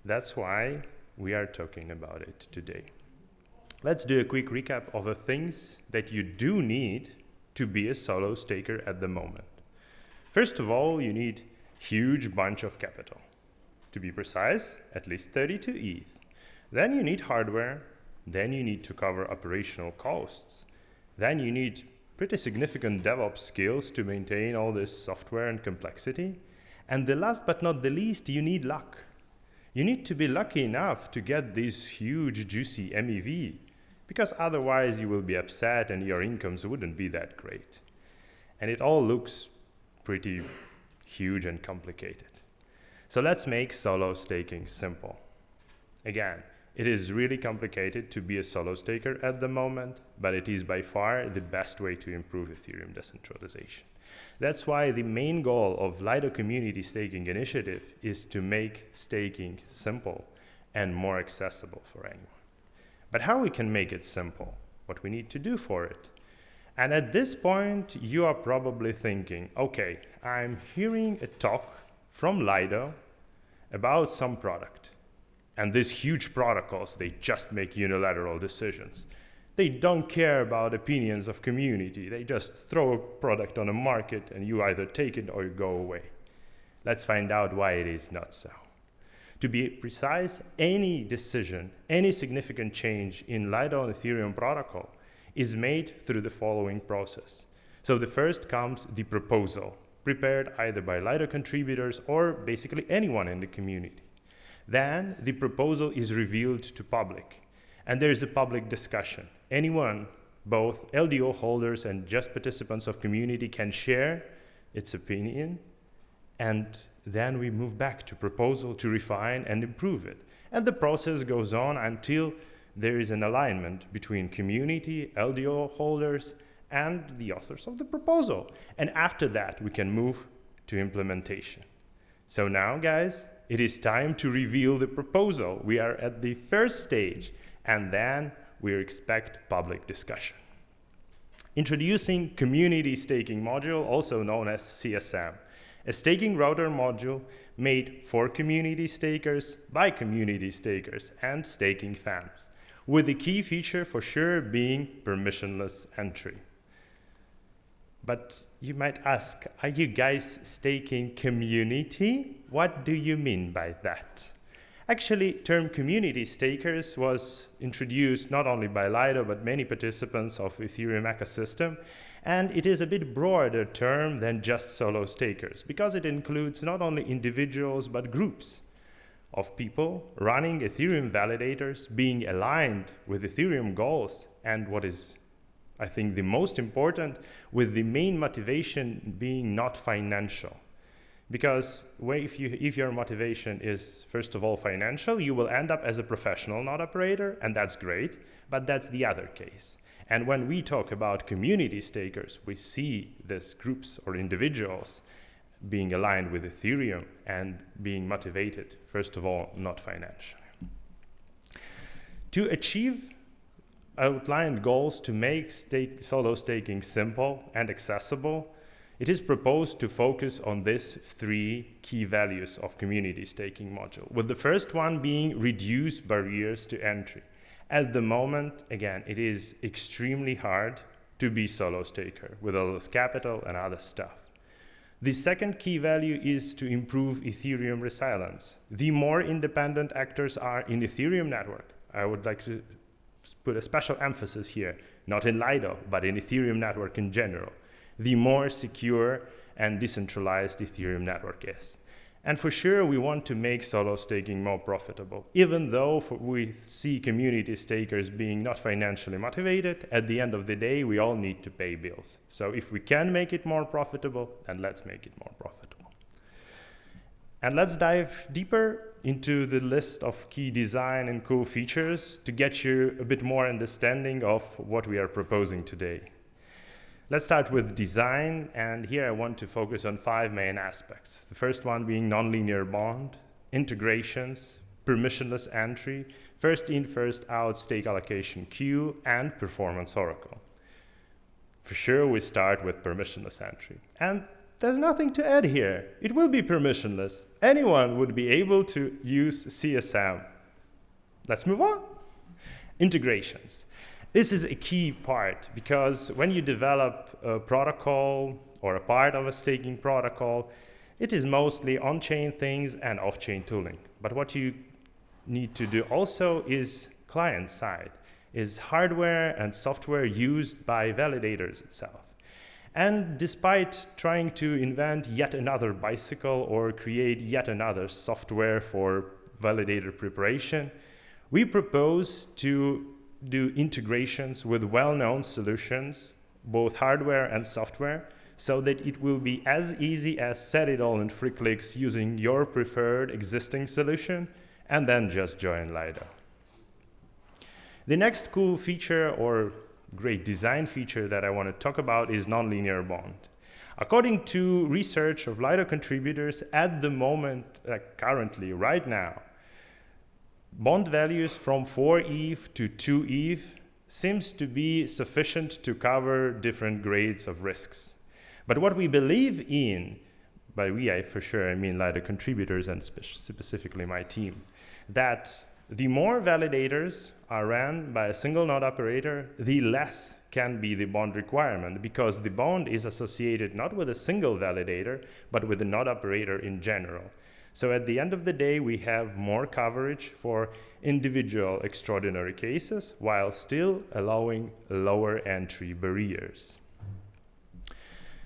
That's why we are talking about it today. Let's do a quick recap of the things that you do need to be a solo staker at the moment. First of all, you need huge bunch of capital. To be precise, at least 32 ETH. Then you need hardware. Then you need to cover operational costs. Then you need pretty significant DevOps skills to maintain all this software and complexity. And the last but not the least, you need luck. You need to be lucky enough to get this huge, juicy MEV, because otherwise you will be upset and your incomes wouldn't be that great. And it all looks pretty huge and complicated. So let's make solo staking simple. Again, it is really complicated to be a solo staker at the moment, but it is by far the best way to improve Ethereum decentralization. That's why the main goal of Lido Community Staking Initiative is to make staking simple and more accessible for anyone. But how we can make it simple? What we need to do for it? And at this point, you are probably thinking, okay, I'm hearing a talk from Lido about some product. And these huge protocols, they just make unilateral decisions. They don't care about opinions of community. They just throw a product on a market and you either take it or you go away. Let's find out why it is not so. To be precise, any decision, any significant change in Lido and Ethereum protocol is made through the following process. So the first comes the proposal, prepared either by Lido contributors or basically anyone in the community. Then the proposal is revealed to public, and there is a public discussion. Anyone, both LDO holders and just participants of community, can share its opinion, and then we move back to proposal to refine and improve it. And the process goes on until there is an alignment between community, LDO holders, and the authors of the proposal. And after that, we can move to implementation. So now, guys, it is time to reveal the proposal. We are at the first stage, and then we expect public discussion. Introducing Community Staking Module, also known as CSM, a staking router module made for community stakers, by community stakers, and staking fans, with the key feature for sure being permissionless entry. But you might ask, are you guys staking community? What do you mean by that? Actually, term community stakers was introduced not only by Lido, but many participants of Ethereum ecosystem. And it is a bit broader term than just solo stakers, because it includes not only individuals, but groups of people running Ethereum validators, being aligned with Ethereum goals, and what is, I think, the most important, with the main motivation being not financial. Because if your motivation is, first of all, financial, you will end up as a professional node operator, and that's great, but that's the other case. And when we talk about community stakers, we see these groups or individuals being aligned with Ethereum and being motivated, first of all, not financially. To achieve outlined goals to make solo staking simple and accessible, it is proposed to focus on these three key values of Community Staking Module, with the first one being reduce barriers to entry. At the moment, again, it is extremely hard to be solo staker with all this capital and other stuff. The second key value is to improve Ethereum resilience. The more independent actors are in Ethereum network, I would like to put a special emphasis here, not in Lido, but in Ethereum network in general, the more secure and decentralized Ethereum network is. And for sure, we want to make solo staking more profitable. Even though we see community stakers being not financially motivated, at the end of the day, we all need to pay bills. So if we can make it more profitable, then let's make it more profitable. And let's dive deeper into the list of key design and cool features to get you a bit more understanding of what we are proposing today. Let's start with design, and here I want to focus on 5 main aspects. The first one being nonlinear bond, integrations, permissionless entry, first in, first out stake allocation queue, and performance oracle. For sure, we start with permissionless entry. And there's nothing to add here. It will be permissionless. Anyone would be able to use CSM. Let's move on. Integrations. This is a key part because when you develop a protocol or a part of a staking protocol, it is mostly on-chain things and off-chain tooling. But what you need to do also is client side, is hardware and software used by validators itself. And despite trying to invent yet another bicycle or create yet another software for validator preparation, we propose to do integrations with well-known solutions, both hardware and software, so that it will be as easy as set it all in 3 clicks using your preferred existing solution, and then just join Lido. The next cool feature or great design feature that I want to talk about is nonlinear bond. According to research of Lido contributors, at the moment, currently, right now, bond values from 4 ETH to 2 ETH seems to be sufficient to cover different grades of risks. But what we believe in, by we for sure I mean Lido contributors and specifically my team, that the more validators are ran by a single node operator, the less can be the bond requirement, because the bond is associated not with a single validator, but with the node operator in general. So at the end of the day, we have more coverage for individual extraordinary cases while still allowing lower entry barriers.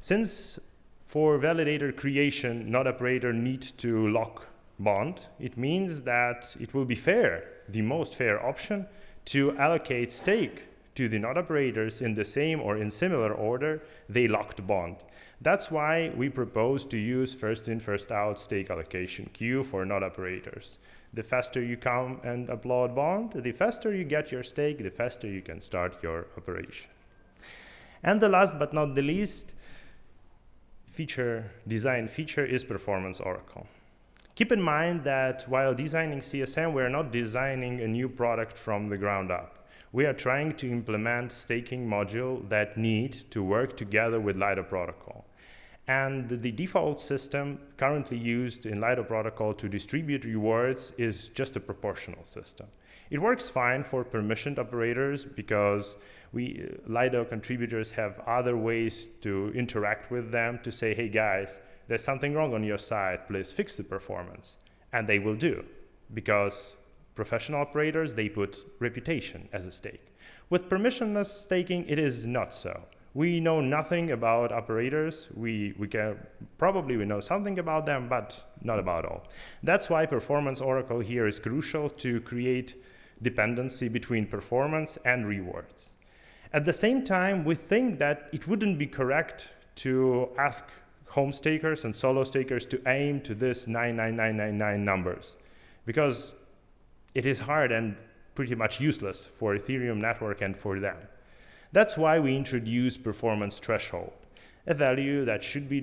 Since for validator creation, node operator need to lock bond, it means that it will be fair, the most fair option, to allocate stake to the node operators in the same or in similar order they locked bond. That's why we propose to use first in, first out stake allocation queue for node operators. The faster you come and upload bond, the faster you get your stake, the faster you can start your operation. And the last but not the least design feature is performance oracle. Keep in mind that while designing CSM, we are not designing a new product from the ground up. We are trying to implement staking module that need to work together with Lido protocol. And the default system currently used in Lido protocol to distribute rewards is just a proportional system. It works fine for permissioned operators because Lido contributors have other ways to interact with them to say, hey guys, there's something wrong on your side, please fix the performance. And they will do, because professional operators, they put reputation as a stake. With permissionless staking, it is not so. We know nothing about operators. We know something about them, but not about all. That's why performance oracle here is crucial to create dependency between performance and rewards. At the same time, we think that it wouldn't be correct to ask home stakers and solo stakers to aim to this 99999 numbers, because it is hard and pretty much useless for Ethereum network and for them. That's why we introduce performance threshold, a value that should be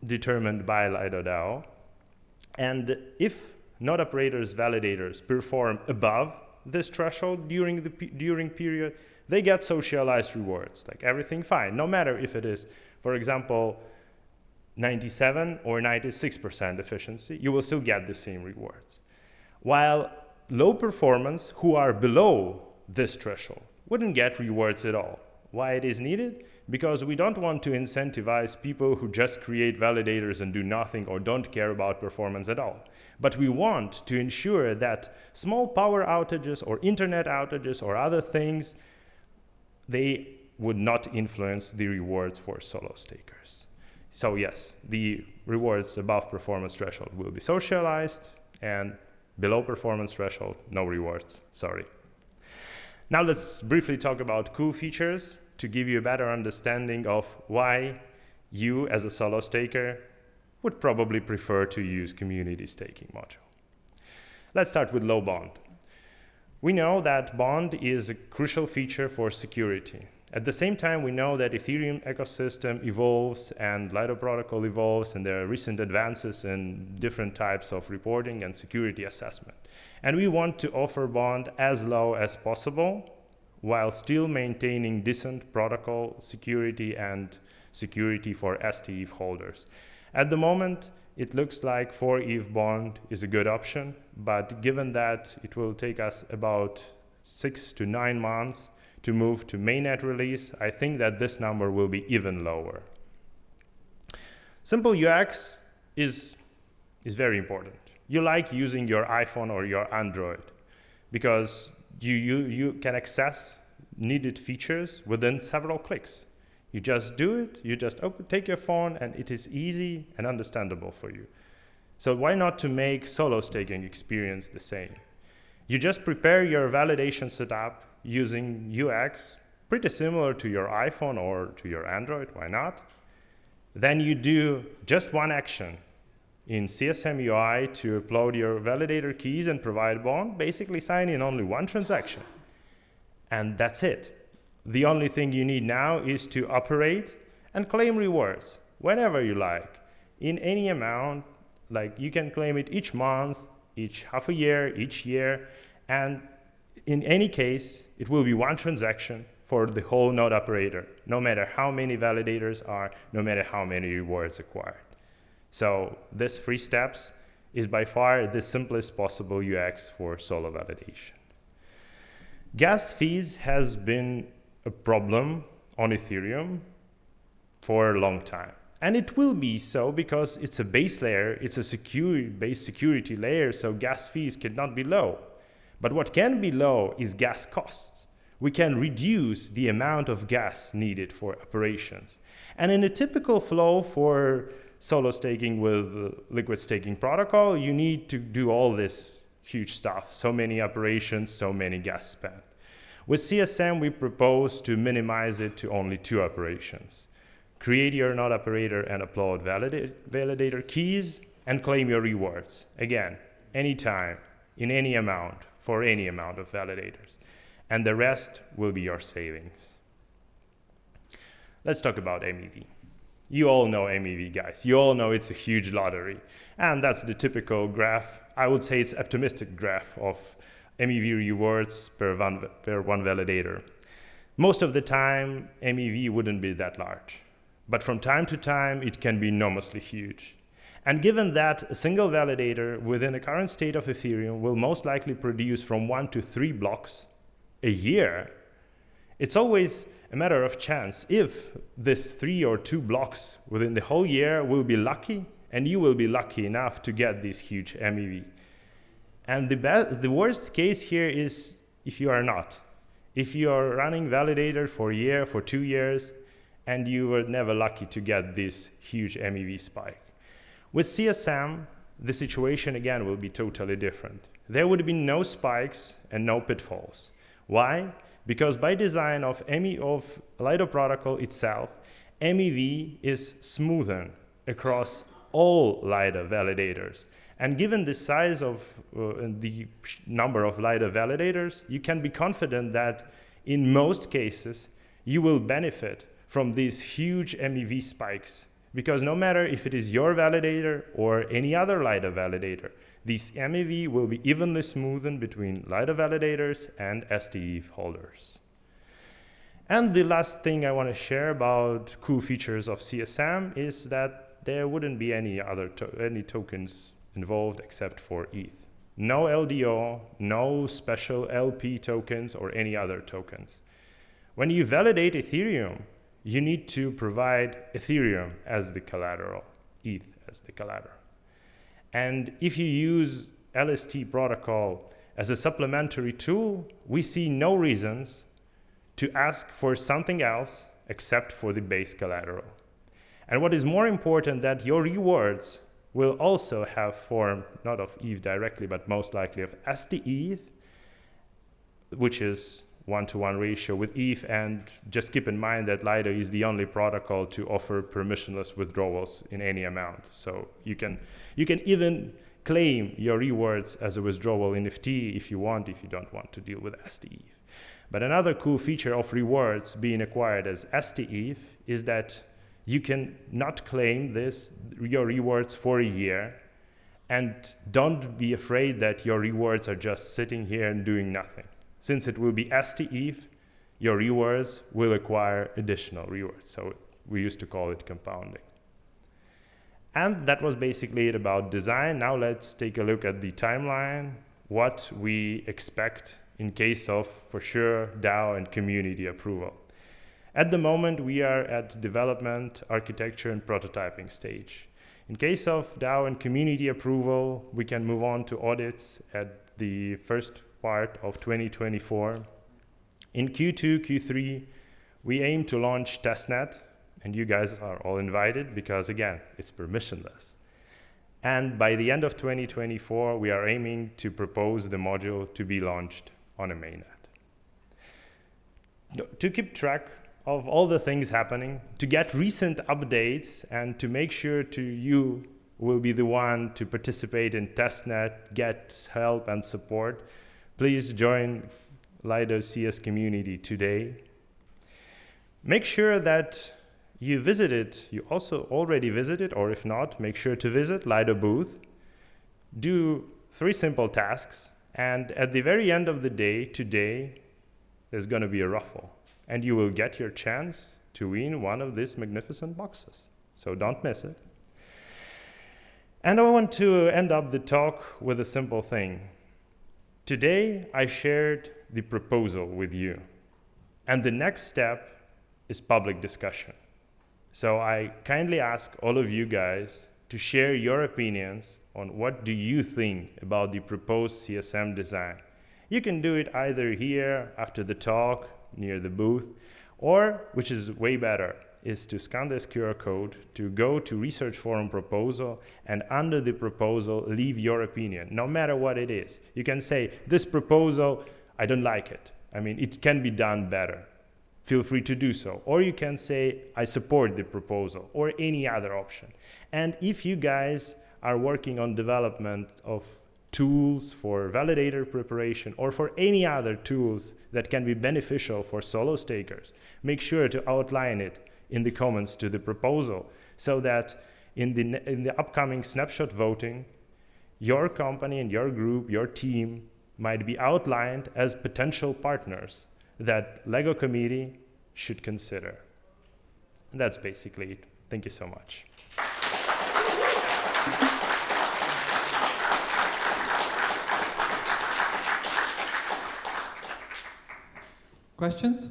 determined by Lido DAO. And if node operators, validators perform above this threshold during period, they get socialized rewards, like everything fine, no matter if it is, for example, 97 or 96% efficiency, you will still get the same rewards. While low performance, who are below this threshold, wouldn't get rewards at all. Why it is needed? Because we don't want to incentivize people who just create validators and do nothing or don't care about performance at all. But we want to ensure that small power outages or internet outages or other things, they would not influence the rewards for solo stakers. So yes, the rewards above performance threshold will be socialized, and below performance threshold, no rewards, sorry. Now let's briefly talk about cool features to give you a better understanding of why you as a solo staker would probably prefer to use Community Staking Module. Let's start with low bond. We know that bond is a crucial feature for security. At the same time, we know that Ethereum ecosystem evolves and Lido protocol evolves, and there are recent advances in different types of reporting and security assessment. And we want to offer bond as low as possible while still maintaining decent protocol security and security for STETH holders. At the moment, it looks like 4ETH bond is a good option, but given that it will take us about 6 to 9 months to move to mainnet release, I think that this number will be even lower. Simple UX is very important. You like using your iPhone or your Android because you can access needed features within several clicks. You just do it, you just take your phone, and it is easy and understandable for you. So why not to make solo staking experience the same? You just prepare your validation setup using UX pretty similar to your iPhone or to your Android, why not? Then you do just one action in CSM UI to upload your validator keys and provide bond, basically sign in only one transaction. And that's it. The only thing you need now is to operate and claim rewards whenever you like, in any amount. Like you can claim it each month, each half a year, each year, and in any case, it will be one transaction for the whole node operator, no matter how many validators are, no matter how many rewards acquired. So this 3 steps is by far the simplest possible UX for solo validation. Gas fees has been a problem on Ethereum for a long time. And it will be so because it's a base layer, it's a base security layer, so gas fees cannot be low. But what can be low is gas costs. We can reduce the amount of gas needed for operations. And in a typical flow for solo staking with liquid staking protocol, you need to do all this huge stuff, so many operations, so many gas spent. With CSM, we propose to minimize it to only 2 operations. Create your node operator and upload validator keys and claim your rewards. Again, anytime, in any amount, for any amount of validators. And the rest will be your savings. Let's talk about MEV. You all know MEV, guys. You all know it's a huge lottery. And that's the typical graph. I would say it's optimistic graph of MEV rewards per one validator. Most of the time, MEV wouldn't be that large. But from time to time, it can be enormously huge. And given that a single validator within the current state of Ethereum will most likely produce from 1 to 3 blocks a year, it's always a matter of chance if this 3 or 2 blocks within the whole year will be lucky, and you will be lucky enough to get this huge MEV. And the worst case here is if you are not. If you are running validator for a year, for 2 years, and you were never lucky to get this huge MEV spike. With CSM, the situation again will be totally different. There would be no spikes and no pitfalls. Why? Because by design of Lido protocol itself, MEV is smoothened across all Lido validators. And given the size of the number of Lido validators, you can be confident that in most cases, you will benefit from these huge MEV spikes. Because no matter if it is your validator or any other Lido validator, this MEV will be evenly smoothened between Lido validators and STETH holders. And the last thing I want to share about cool features of CSM is that there wouldn't be any tokens involved except for ETH. No LDO, no special LP tokens or any other tokens. When you validate Ethereum, you need to provide Ethereum as the collateral, ETH as the collateral. And if you use LST protocol as a supplementary tool, we see no reasons to ask for something else except for the base collateral. And what is more important, that your rewards will also have form, not of ETH directly, but most likely of STETH, which is 1-to-1 ratio with ETH, and just keep in mind that Lido is the only protocol to offer permissionless withdrawals in any amount. So you can even claim your rewards as a withdrawal in FT if you want, if you don't want to deal with STETH. But another cool feature of rewards being acquired as STETH is that you can not claim your rewards for a year, and don't be afraid that your rewards are just sitting here and doing nothing. Since it will be STETH, your rewards will acquire additional rewards. So We used to call it compounding. And that was basically it about design. Now let's take a look at the timeline, what we expect in case of, for sure, DAO and community approval. At the moment, we are at development, architecture, and prototyping stage. In case of DAO and community approval, we can move on to audits at the first part of 2024. In Q2, Q3, we aim to launch testnet, and you guys are all invited because, again, it's permissionless. And by the end of 2024, we are aiming to propose the module to be launched on a mainnet. To keep track of all the things happening, to get recent updates, and to make sure you will be the one to participate in testnet, get help and support, please join Lido CS Community today. Make sure that you also already visited, or if not, make sure to visit Lido booth. Do 3 simple tasks, and at the very end of the day, today, there's going to be a raffle, and you will get your chance to win one of these magnificent boxes. So don't miss it. And I want to end up the talk with a simple thing. Today, I shared the proposal with you, and the next step is public discussion. So I kindly ask all of you guys to share your opinions on what do you think about the proposed CSM design. You can do it either here after the talk, near the booth, or, which is way better, is to scan this QR code, to go to Research Forum Proposal, and under the proposal, leave your opinion, no matter what it is. You can say, this proposal, I don't like it. I mean, it can be done better. Feel free to do so. Or you can say, I support the proposal, or any other option. And if you guys are working on development of tools for validator preparation, or for any other tools that can be beneficial for solo stakers, make sure to outline it in the comments to the proposal, so that in the upcoming snapshot voting, your company and your group, your team, might be outlined as potential partners that LEGO committee should consider. And that's basically it. Thank you so much. Questions?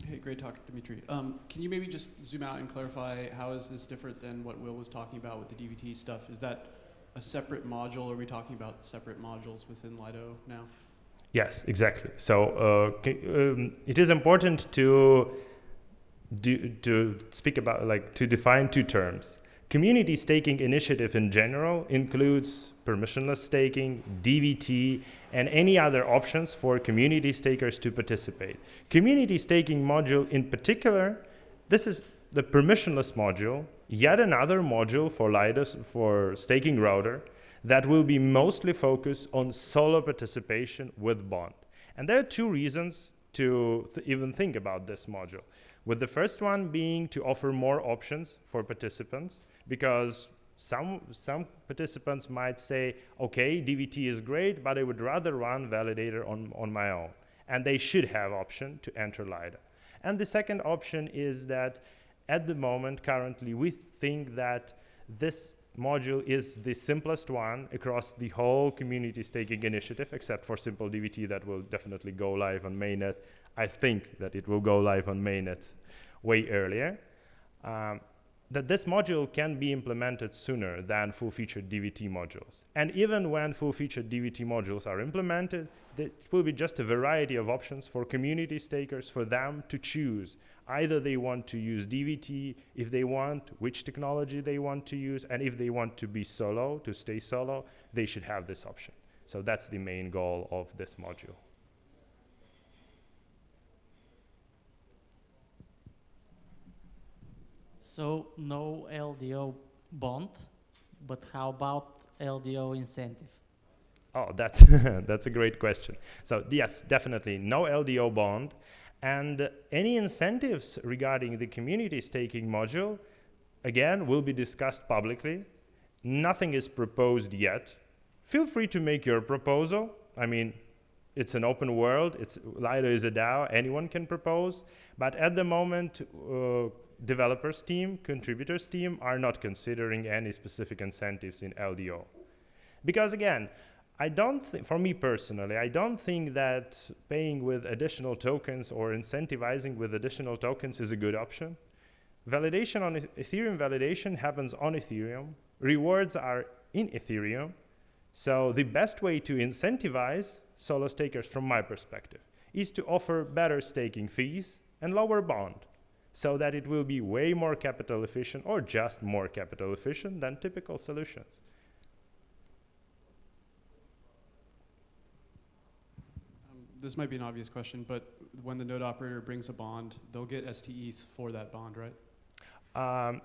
Hey, great talk, Dmitry. Can you maybe just zoom out and clarify how is this different than what Will was talking about with the DVT stuff? Is that a separate module? Are we talking about separate modules within Lido now? Yes, exactly. So it is important to speak about, to define 2 terms. Community staking initiative in general includes permissionless staking, DVT, and any other options for community stakers to participate. Community staking module in particular, this is the permissionless module, yet another module for Lido for staking router that will be mostly focused on solo participation with bond. And there are 2 reasons to even think about this module. With the first one being to offer more options for participants, because some participants might say, okay, DVT is great, but I would rather run validator on my own. And they should have option to enter Lido. And the second option is that at the moment, currently, we think that this module is the simplest one across the whole community staking initiative, except for simple DVT that will definitely go live on mainnet. I think that it will go live on mainnet way earlier. That this module can be implemented sooner than full-featured DVT modules. And even when full-featured DVT modules are implemented, it will be just a variety of options for community stakers for them to choose. Either they want to use DVT, if they want, which technology they want to use, and if they want to be solo, to stay solo, they should have this option. So that's the main goal of this module. So no LDO bond, but how about LDO incentive? Oh, that's that's a great question. So yes, definitely no LDO bond, and any incentives regarding the community staking module, again, will be discussed publicly. Nothing is proposed yet. Feel free to make your proposal. I mean, it's an open world. Lido is a DAO. Anyone can propose. But at the moment, developers team, contributors team are not considering any specific incentives in LDO. Because again, for me personally, I don't think that paying with additional tokens or incentivizing with additional tokens is a good option. Validation on Ethereum validation happens on Ethereum. Rewards are in Ethereum. So the best way to incentivize solo stakers from my perspective is to offer better staking fees and lower bond so that it will be way more capital efficient or just more capital efficient than typical solutions. This might be an obvious question, but when the node operator brings a bond, they'll get STETH for that bond, right?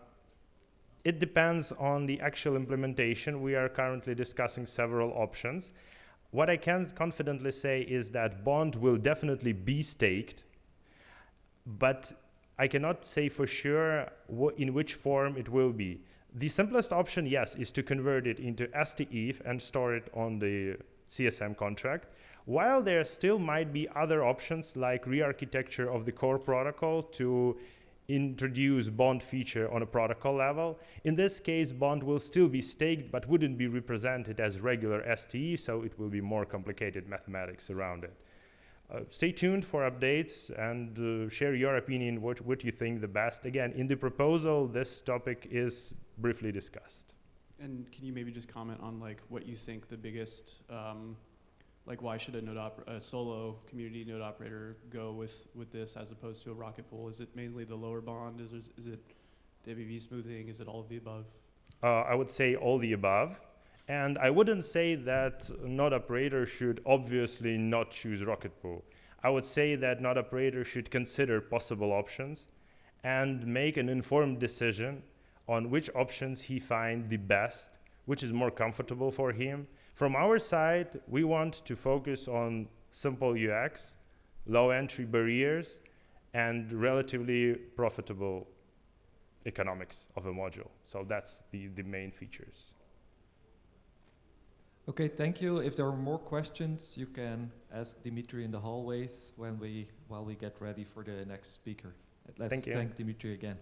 It depends on the actual implementation. We are currently discussing several options. What I can confidently say is that bond will definitely be staked, but I cannot say for sure in which form it will be. The simplest option, yes, is to convert it into STETH and store it on the CSM contract, while there still might be other options like re-architecture of the core protocol to introduce bond feature on a protocol level. In this case, bond will still be staked but wouldn't be represented as regular STE, so it will be more complicated mathematics around it. Stay tuned for updates and share your opinion, what you think the best. Again, in the proposal, this topic is briefly discussed. And can you maybe just comment on like what you think the biggest, like why should a solo community node operator go with this as opposed to a rocket pool? Is it mainly the lower bond? Is it the MEV smoothing? Is it all of the above? I would say all the above. And I wouldn't say that node operator should obviously not choose rocket pool. I would say that node operator should consider possible options and make an informed decision on which options he finds the best, which is more comfortable for him. From our side, we want to focus on simple UX, low entry barriers, and relatively profitable economics of a module. So that's the main features. Okay, thank you. If there are more questions, you can ask Dmitry in the hallways while we get ready for the next speaker. Let's thank Dmitry again.